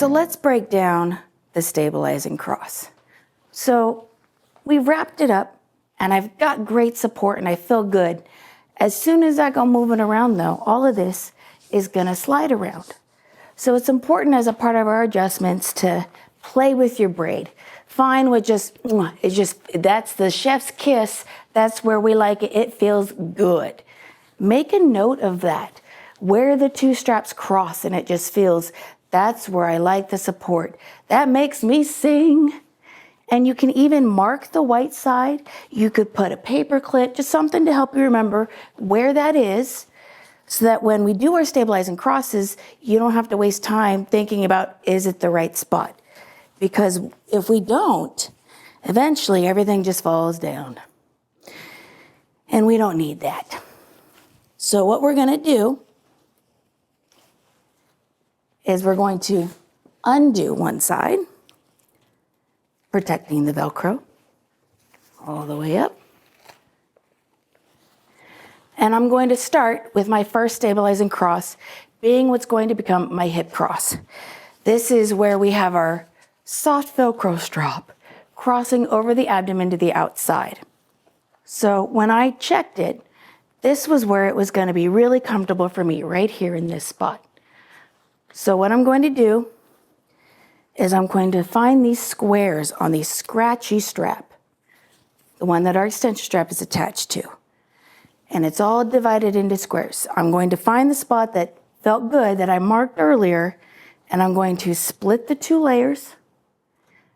So let's break down the stabilizing cross. So we've wrapped it up and I've got great support and I feel good. As soon as I go moving around though, all of this is gonna slide around. So it's important as a part of our adjustments to play with your braid. Find what that's the chef's kiss. That's where we like it. It feels good. Make a note of that. Where the two straps cross and it just feels, that's where I like the support. That makes me sing. And you can even mark the white side. You could put a paper clip, just something to help you remember where that is, so that when we do our stabilizing crosses, you don't have to waste time thinking about, is it the right spot? Because if we don't, eventually everything just falls down. And we don't need that. So what we're gonna do is we're going to undo one side, protecting the Velcro all the way up. And I'm going to start with my first stabilizing cross being what's going to become my hip cross. This is where we have our soft Velcro strap crossing over the abdomen to the outside. So when I checked it, this was where it was going to be really comfortable for me, right here in this spot. So what I'm going to do is I'm going to find these squares on the scratchy strap, the one that our extension strap is attached to. And it's all divided into squares. I'm going to find the spot that felt good that I marked earlier, and I'm going to split the two layers,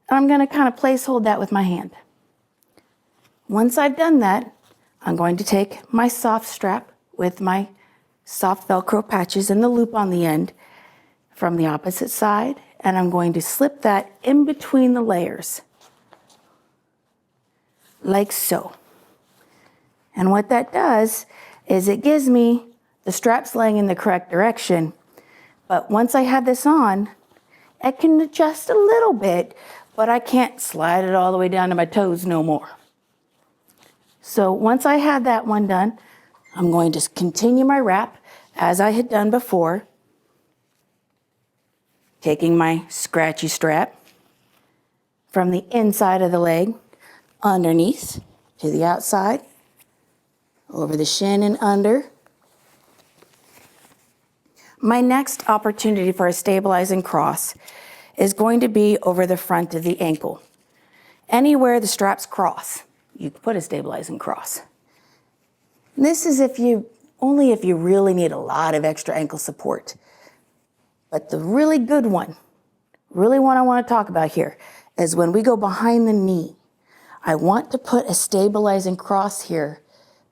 and I'm going to kind of place hold that with my hand. Once I've done that, I'm going to take my soft strap with my soft Velcro patches and the loop on the end from the opposite side, and I'm going to slip that in between the layers, like so. And what that does is it gives me the straps laying in the correct direction, but once I have this on, I can adjust a little bit, but I can't slide it all the way down to my toes no more. So once I have that one done, I'm going to continue my wrap as I had done before, taking my scratchy strap from the inside of the leg, underneath to the outside, over the shin and under. My next opportunity for a stabilizing cross is going to be over the front of the ankle. Anywhere the straps cross, you can put a stabilizing cross. And this is only if you really need a lot of extra ankle support. But the really good one, really one I want to talk about here, is when we go behind the knee. I want to put a stabilizing cross here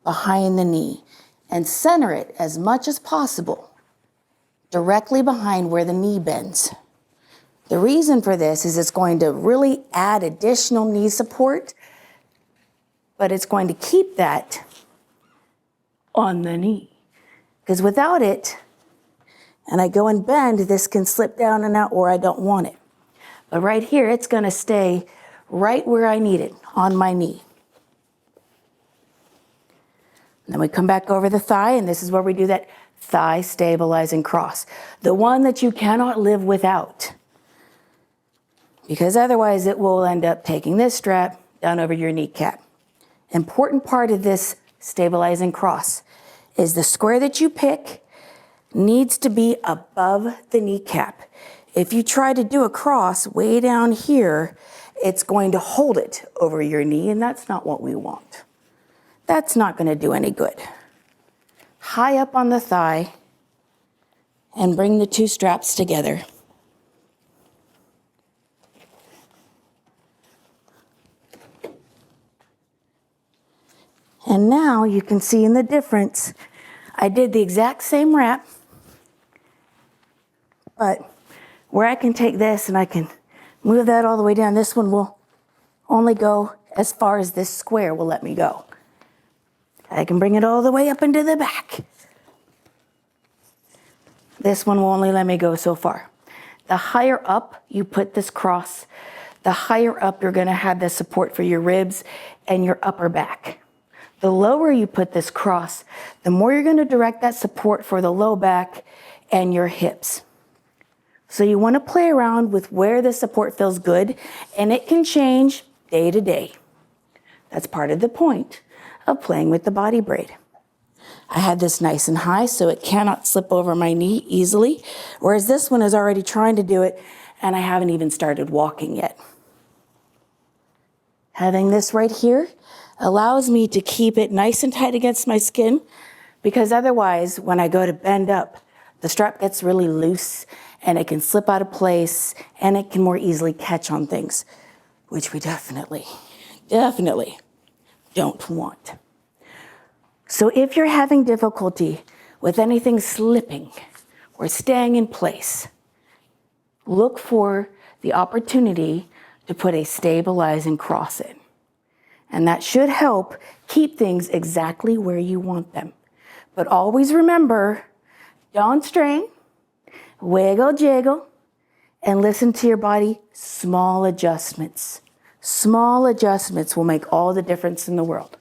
behind the knee and center it as much as possible directly behind where the knee bends. The reason for this is it's going to really add additional knee support, but it's going to keep that on the knee. Because without it, and I go and bend, this can slip down and out where I don't want it. But right here, it's going to stay right where I need it, on my knee. And then we come back over the thigh, and this is where we do that thigh stabilizing cross. The one that you cannot live without. Because otherwise it will end up taking this strap down over your kneecap. Important part of this stabilizing cross is the square that you pick needs to be above the kneecap. If you try to do a cross way down here, it's going to hold it over your knee, and that's not what we want. That's not going to do any good. High up on the thigh and bring the two straps together. And now you can see in the difference, I did the exact same wrap, but where I can take this and I can move that all the way down, this one will only go as far as this square will let me go. I can bring it all the way up into the back. This one will only let me go so far. The higher up you put this cross, the higher up you're going to have the support for your ribs and your upper back. The lower you put this cross, the more you're going to direct that support for the low back and your hips. So you want to play around with where the support feels good, and it can change day to day. That's part of the point of playing with the body braid. I had this nice and high so it cannot slip over my knee easily, whereas this one is already trying to do it and I haven't even started walking yet. Having this right here allows me to keep it nice and tight against my skin, because otherwise when I go to bend up, the strap gets really loose and it can slip out of place and it can more easily catch on things, which we definitely don't want. So if you're having difficulty with anything slipping or staying in place, look for the opportunity to put a stabilizing cross in. And that should help keep things exactly where you want them. But always remember, don't strain, wiggle, jiggle, and listen to your body. Small adjustments. Small adjustments will make all the difference in the world.